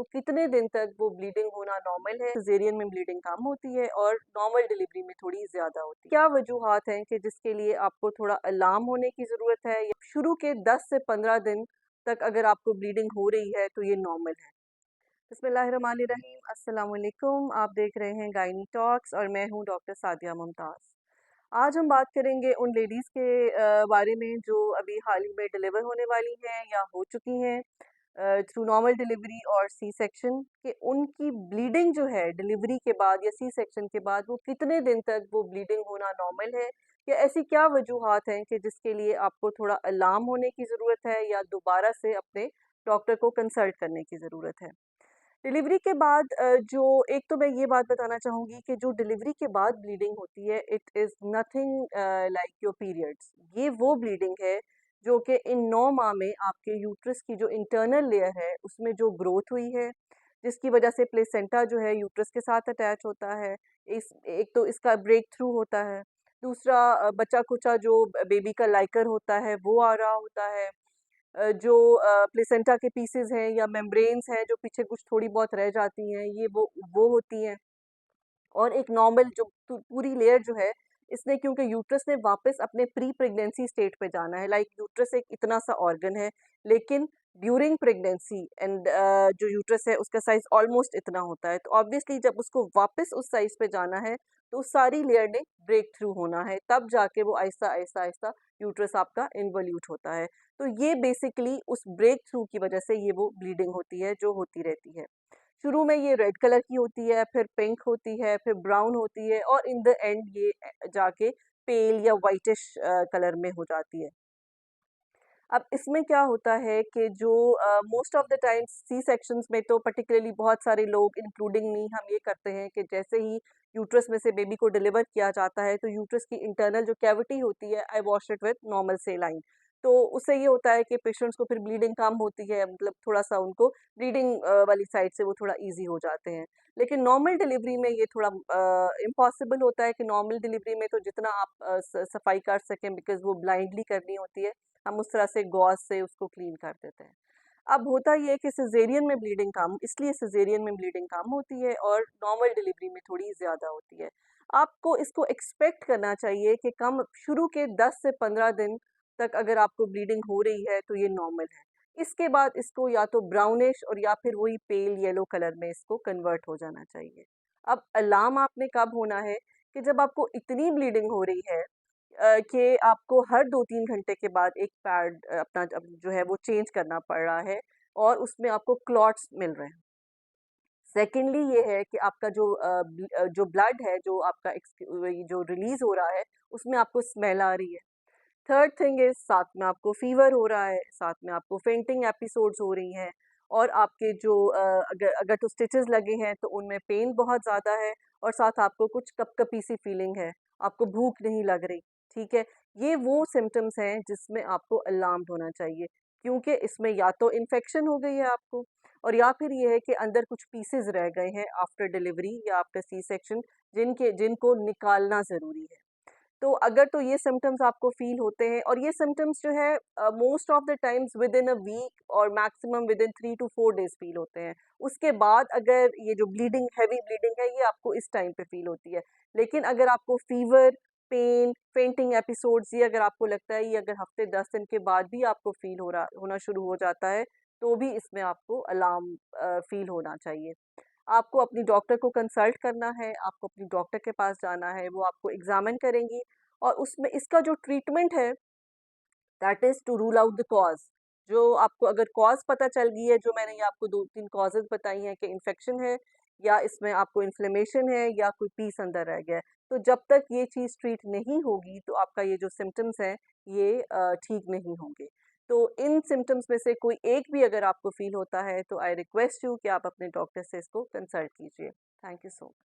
तो कितने दिन तक वो ब्लीडिंग होना नॉर्मल है, सिजेरियन में ब्लीडिंग कम होती है और नॉर्मल डिलीवरी में थोड़ी ज़्यादा होती है। क्या वजूहात हैं कि जिसके लिए आपको थोड़ा अलार्म होने की ज़रूरत है, या शुरू के 10 से 15 दिन तक अगर आपको ब्लीडिंग हो रही है तो ये नॉर्मल है। बिस्मिल्लाहिर्रहमानिर्रहीम, अस्सलाम वालेकुम। आप देख रहे हैं गायनी टॉक्स और मैं हूं डॉक्टर सादिया मुमताज़। आज हम बात करेंगे उन लेडीज़ के बारे में जो अभी हाल ही में डिलीवर होने वाली हैं या हो चुकी हैं थ्रू नॉर्मल डिलीवरी और सी सेक्शन, कि उनकी ब्लीडिंग जो है डिलीवरी के बाद या सी सेक्शन के बाद वो कितने दिन तक वो ब्लीडिंग होना नॉर्मल है, या ऐसी क्या वजूहात हैं कि जिसके लिए आपको थोड़ा अलार्म होने की ज़रूरत है या दोबारा से अपने डॉक्टर को कंसल्ट करने की ज़रूरत है। डिलीवरी के बाद जो एक तो मैं ये बात बताना चाहूँगी कि जो डिलीवरी के बाद ब्लीडिंग होती है, it is nothing like your periods. ये वो ब्लीडिंग है जो कि इन 9 माह में आपके यूट्रस की जो इंटरनल लेयर है उसमें जो ग्रोथ हुई है, जिसकी वजह से प्लेसेंटा जो है यूट्रस के साथ अटैच होता है। इस एक तो इसका ब्रेक थ्रू होता है। दूसरा बचा-कुचा जो बेबी का लाइकर होता है वो आ रहा होता है। जो प्लेसेंटा के पीसेस हैं या मेम्ब्रेन्स हैं जो पीछे कुछ थोड़ी बहुत रह जाती हैं, ये वो होती हैं। और एक नॉर्मल जो पूरी लेयर जो है, इसने क्योंकि यूट्रस ने वापस अपने प्री प्रेगनेंसी स्टेट पे जाना है, लाइक यूट्रस एक इतना सा ऑर्गन है, लेकिन ड्यूरिंग प्रेगनेंसी एंड जो यूट्रस है उसका साइज ऑलमोस्ट इतना होता है, तो ऑब्वियसली जब उसको वापस उस साइज पे जाना है तो उस सारी लेयर ने ब्रेक थ्रू होना है, तब जाके वो आहिस्ता आहिस्ता आहिस्ता यूट्रस आपका इन्वॉल्यूट होता है। तो ये बेसिकली उस ब्रेक थ्रू की वजह से ये वो ब्लीडिंग होती है जो होती रहती है। शुरू में ये रेड कलर की होती है, फिर पिंक होती है, फिर ब्राउन होती है और इन द एंड ये जाके पेल या व्हाइटिश कलर में हो जाती है। अब इसमें क्या होता है कि जो most of the time C sections में तो पर्टिकुलरली बहुत सारे लोग इंक्लूडिंग मी हम ये करते हैं कि जैसे ही यूट्रस में से बेबी को डिलीवर किया जाता है तो यूट्रस की इंटरनल जो कैविटी होती है, I wash it with normal saline. तो उससे ये होता है कि पेशेंट्स को फिर ब्लीडिंग कम होती है, मतलब थोड़ा सा उनको ब्लीडिंग वाली साइड से वो थोड़ा ईजी हो जाते हैं। लेकिन नॉर्मल डिलीवरी में ये थोड़ा इम्पॉसिबल होता है कि नॉर्मल डिलीवरी में तो जितना आप सफाई कर सकें, बिकॉज वो ब्लाइंडली करनी होती है, हम उस तरह से गॉज से उसको क्लीन कर देते हैं। अब होता ये है कि सिजेरियन में ब्लीडिंग कम, इसलिए सिजेरियन में ब्लीडिंग कम होती है और नॉर्मल डिलीवरी में थोड़ी ज़्यादा होती है। आपको इसको एक्सपेक्ट करना चाहिए कि कम शुरू के 10 से 15 दिन तक अगर आपको ब्लीडिंग हो रही है तो ये नॉर्मल है। इसके बाद इसको या तो ब्राउनिश और या फिर वही पेल येलो कलर में इसको कन्वर्ट हो जाना चाहिए। अब अलार्म आपने कब होना है कि जब आपको इतनी ब्लीडिंग हो रही है कि आपको हर 2-3 घंटे के बाद एक पैड अपना जो है वो चेंज करना पड़ रहा है और उसमें आपको क्लॉट्स मिल रहे हैं। सेकेंडली ये है कि आपका जो ब्लड है जो आपका जो रिलीज हो रहा है उसमें आपको स्मेल आ रही है। थर्ड थिंग इज साथ में आपको फीवर हो रहा है, साथ में आपको फेंटिंग एपिसोड्स हो रही हैं और आपके जो अगर अगर तो स्टिचेस लगे हैं तो उनमें पेन बहुत ज़्यादा है और साथ आपको कुछ कपकपी सी फीलिंग है, आपको भूख नहीं लग रही। ठीक है, ये वो सिम्टम्स हैं जिसमें आपको अलार्म्ड होना चाहिए, क्योंकि इसमें या तो इन्फेक्शन हो गई है आपको और या फिर ये है कि अंदर कुछ पीसेस रह गए हैं आफ्टर डिलीवरी या आफ्टर सी सेक्शन, जिनको निकालना ज़रूरी है। तो अगर तो ये सिम्पटम्स आपको फ़ील होते हैं और ये सिम्पटम्स जो है most of the times within a week और maximum within 3 to 4 days feel होते हैं। उसके बाद अगर ये जो ब्लीडिंग हैवी ब्लीडिंग है ये आपको इस टाइम पे फ़ील होती है। लेकिन अगर आपको फ़ीवर, पेन, फेंटिंग एपिसोड्स, ये अगर आपको लगता है ये अगर हफ़्ते 10 दिन के बाद भी आपको फ़ील होना शुरू हो जाता है, तो भी इसमें आपको अलार्म फ़ील होना चाहिए। आपको अपनी डॉक्टर को कंसल्ट करना है, आपको अपनी डॉक्टर के पास जाना है, वो आपको एग्ज़ामिन करेंगी और उसमें इसका जो ट्रीटमेंट है that is to rule out the cause. जो आपको अगर कॉज़ पता चल गई है, जो मैंने ये आपको 2-3 कॉज़ेज़ बताई हैं कि इन्फेक्शन है या इसमें आपको इन्फ्लेमेशन है या कोई पीस अंदर रह गया है, तो जब तक ये चीज़ ट्रीट नहीं होगी तो आपका ये जो सिम्पटम्स हैं ये ठीक नहीं होंगे। तो इन सिम्पटम्स में से कोई एक भी अगर आपको फ़ील होता है तो आई रिक्वेस्ट यू कि आप अपने डॉक्टर से इसको कंसल्ट कीजिए। Thank you so much.